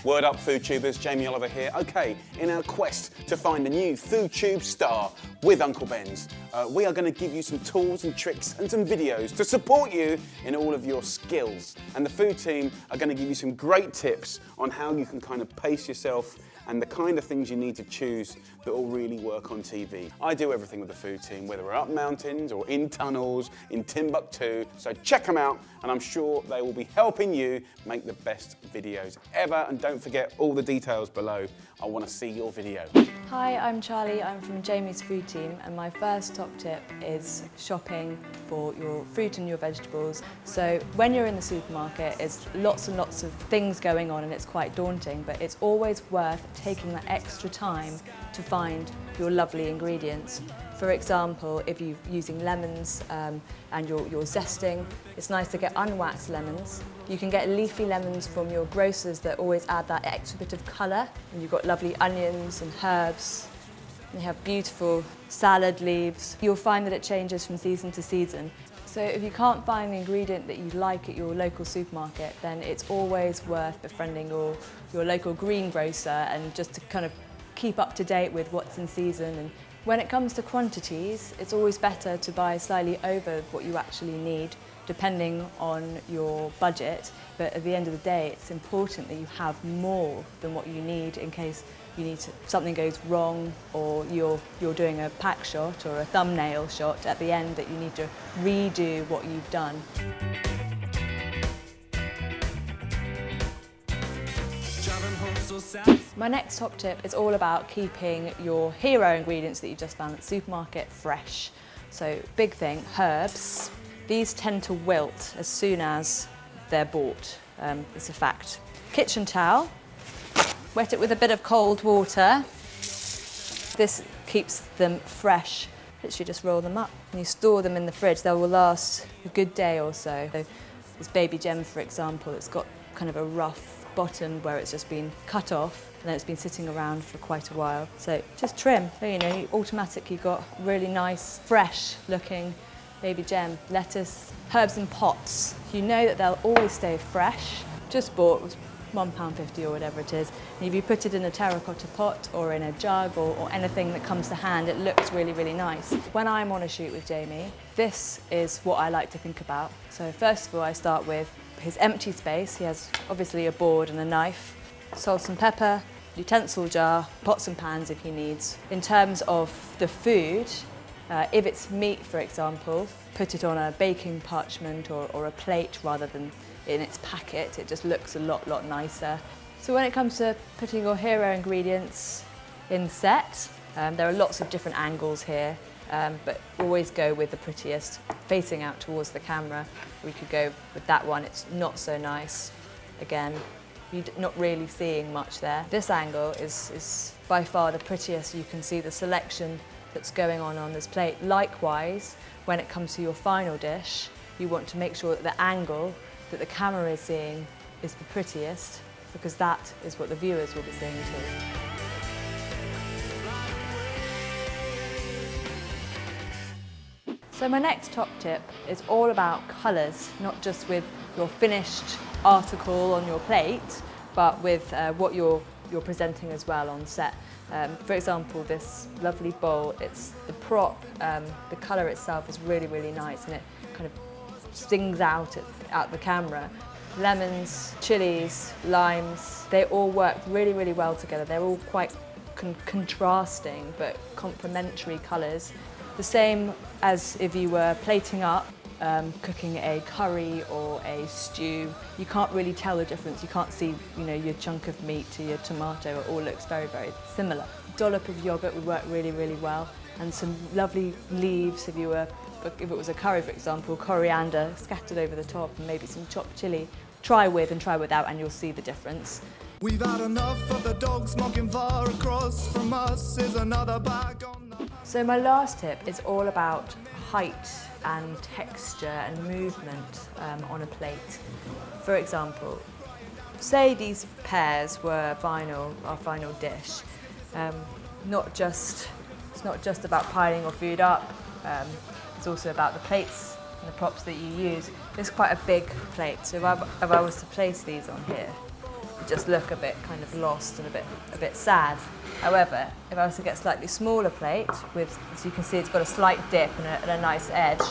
Word up, food tubers, Jamie Oliver here. Okay, in our quest to find a new food tube star with Uncle Ben's, we are going to give you some tools and tricks and some videos to support you in all of your skills. And the food team are going to give you some great tips on how you can kind of pace yourself and the kind of things you need to choose that will really work on TV. I do everything with the food team, whether we're up mountains or in tunnels, in Timbuktu, so check them out and I'm sure they will be helping you make the best videos ever. And don't forget all the details below. I want to see your video. Hi, I'm Charlie, I'm from Jamie's food team, and my first top tip is shopping for your fruit and your vegetables. So when you're in the supermarket, it's lots and lots of things going on and it's quite daunting, but it's always worth taking that extra time to find your lovely ingredients. For example, if you're using lemons and you're zesting, it's nice to get unwaxed lemons. You can get leafy lemons from your grocers that always add that extra bit of colour. And you've got lovely onions and herbs. And you have beautiful salad leaves. You'll find that it changes from season to season. So if you can't find the ingredient that you like at your local supermarket, then it's always worth befriending your local greengrocer and just to kind of keep up to date with what's in season. And when it comes to quantities, it's always better to buy slightly over what you actually need, depending on your budget. But at the end of the day, it's important that you have more than what you need in case something goes wrong, or you're doing a pack shot or a thumbnail shot at the end that you need to redo what you've done. My next top tip is all about keeping your hero ingredients that you just found at the supermarket fresh. So big thing, herbs. These tend to wilt as soon as they're bought. It's a fact. Kitchen towel. Wet it with a bit of cold water. This keeps them fresh. Literally just roll them up and you store them in the fridge. They will last a good day or so. This baby gem, for example, it's got kind of a rough bottom where it's just been cut off and then it's been sitting around for quite a while. So just trim. So, you automatically got really nice, fresh looking baby gem. Lettuce, herbs in pots. You know that they'll always stay fresh. Just bought, was £1.50 or whatever it is. And if you put it in a terracotta pot or in a jug or anything that comes to hand, it looks really, really nice. When I'm on a shoot with Jamie, this is what I like to think about. So first of all, I start with his empty space. He has obviously a board and a knife, salt and pepper, utensil jar, pots and pans if he needs. In terms of the food, if it's meat, for example, put it on a baking parchment or a plate rather than in its packet. It just looks a lot nicer. So when it comes to putting your hero ingredients in set, there are lots of different angles here, but always go with the prettiest, facing out towards the camera. We could go with that one, it's not so nice. Again, you're not really seeing much there. This angle is by far the prettiest. You can see the selection that's going on this plate. Likewise, when it comes to your final dish, you want to make sure that the angle that the camera is seeing is the prettiest, because that is what the viewers will be seeing too. So my next top tip is all about colours, not just with your finished article on your plate, but with what you're presenting as well on set. For example, this lovely bowl, it's the prop, the colour itself is really, really nice and it kind of stings out at the camera. Lemons, chilies, limes, they all work really, really well together. They're all quite contrasting but complementary colours. The same as if you were plating up, cooking a curry or a stew. You can't really tell the difference. You can't see, your chunk of meat to your tomato. It all looks very, very similar. A dollop of yoghurt would work really, really well, and some lovely leaves if it was a curry, for example, coriander scattered over the top and maybe some chopped chilli. Try with and try without and you'll see the difference. We've had enough of the dogs mocking far across from us is another bag on the... So my last tip is all about height and texture and movement on a plate. For example, say these pears were our final dish. It's not just about piling your food up, it's also about the plates and the props that you use. It's quite a big plate, so if I was to place these on here, just look a bit kind of lost and a bit sad. However, if I was to get a slightly smaller plate with, as you can see, it's got a slight dip and a nice edge,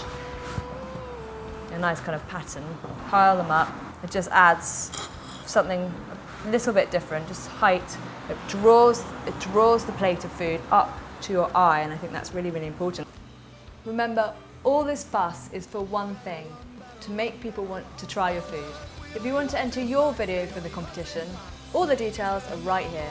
a nice kind of pattern, pile them up, it just adds something a little bit different, just height. It draws the plate of food up to your eye, and I think that's really, really important. Remember, all this fuss is for one thing, to make people want to try your food. If you want to enter your video for the competition, all the details are right here.